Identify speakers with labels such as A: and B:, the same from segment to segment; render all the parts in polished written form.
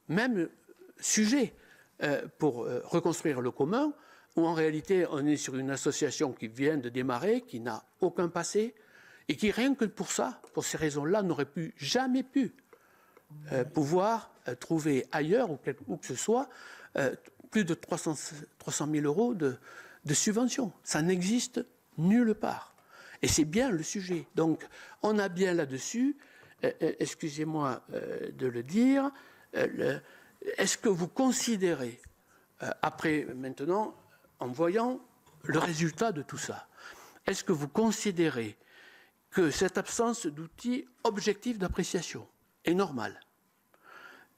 A: même sujet pour reconstruire le commun, où en réalité on est sur une association qui vient de démarrer, qui n'a aucun passé, et qui rien que pour ça, pour ces raisons-là, n'aurait jamais pu pouvoir trouver ailleurs, où que ce soit, plus de 300 000 euros de subventions. Ça n'existe nulle part. Et c'est bien le sujet. Donc, on a bien là-dessus, excusez-moi de le dire, est-ce que vous considérez, après maintenant, en voyant le résultat de tout ça, est-ce que vous considérez que cette absence d'outils objectifs d'appréciation est normale?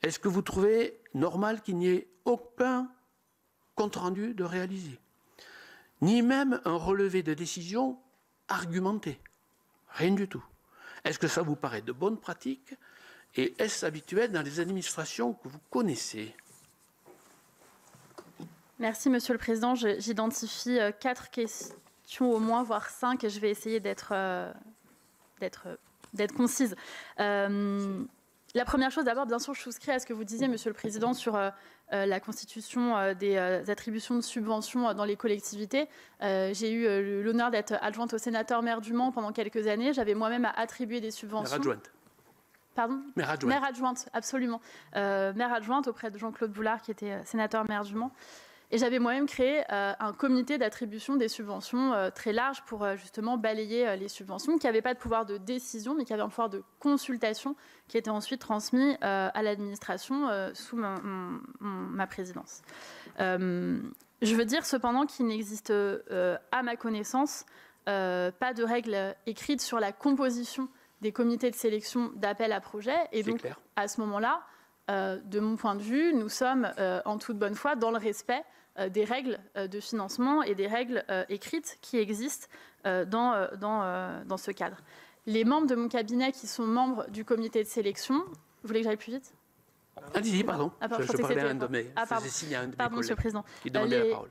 A: Est-ce que vous trouvez normal qu'il n'y ait aucun compte-rendu de réalisé, ni même un relevé de décision argumenté? Rien du tout. Est-ce que ça vous paraît de bonne pratique et est-ce habituel dans les administrations que vous connaissez?
B: Merci, Monsieur le Président. J'identifie 4 questions au moins, voire 5, et je vais essayer d'être concise. La première chose, d'abord, bien sûr, je souscris à ce que vous disiez, Monsieur le Président, sur la constitution des attributions de subventions dans les collectivités. J'ai eu l'honneur d'être adjointe au sénateur maire du Mans pendant quelques années. J'avais moi-même à attribuer des subventions.
A: Maire adjointe.
B: Pardon ?
A: Maire adjointe.
B: Maire adjointe, absolument. Maire adjointe auprès de Jean-Claude Boulard, qui était sénateur maire du Mans. Et j'avais moi-même créé un comité d'attribution des subventions très large pour justement balayer les subventions, qui n'avaient pas de pouvoir de décision, mais qui avaient un pouvoir de consultation, qui était ensuite transmis à l'administration sous ma présidence. Je veux dire cependant qu'il n'existe, à ma connaissance, pas de règles écrites sur la composition des comités de sélection d'appel à projets. Et donc, clair. À ce moment-là, de mon point de vue, nous sommes en toute bonne foi dans le respect des règles de financement et des règles écrites qui existent dans ce cadre. Les membres de mon cabinet qui sont membres du comité de sélection, vous voulez que j'aille plus vite?
A: Allez-y, pardon. Je parlais à un de mes...
B: Pardon, Monsieur le Président.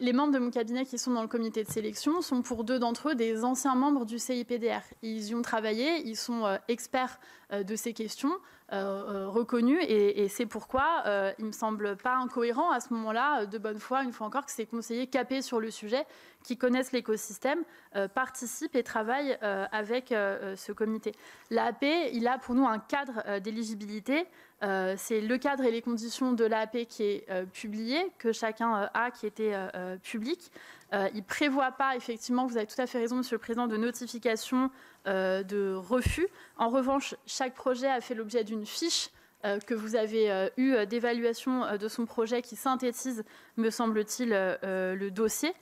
B: Les membres de mon cabinet qui sont dans le comité de sélection sont pour 2 d'entre eux des anciens membres du CIPDR. Ils y ont travaillé, ils sont experts de ces questions, reconnus, et c'est pourquoi il ne me semble pas incohérent à ce moment-là, de bonne foi, une fois encore, que ces conseillers capés sur le sujet, qui connaissent l'écosystème, participent et travaillent avec ce comité. L'AAP, il a pour nous un cadre d'éligibilité. C'est le cadre et les conditions de l'AAP qui est publié, que chacun a, qui était public. Il ne prévoit pas, effectivement, vous avez tout à fait raison, Monsieur le Président, de notification de refus. En revanche, chaque projet a fait l'objet d'une fiche que vous avez eue d'évaluation de son projet qui synthétise, me semble-t-il, le dossier.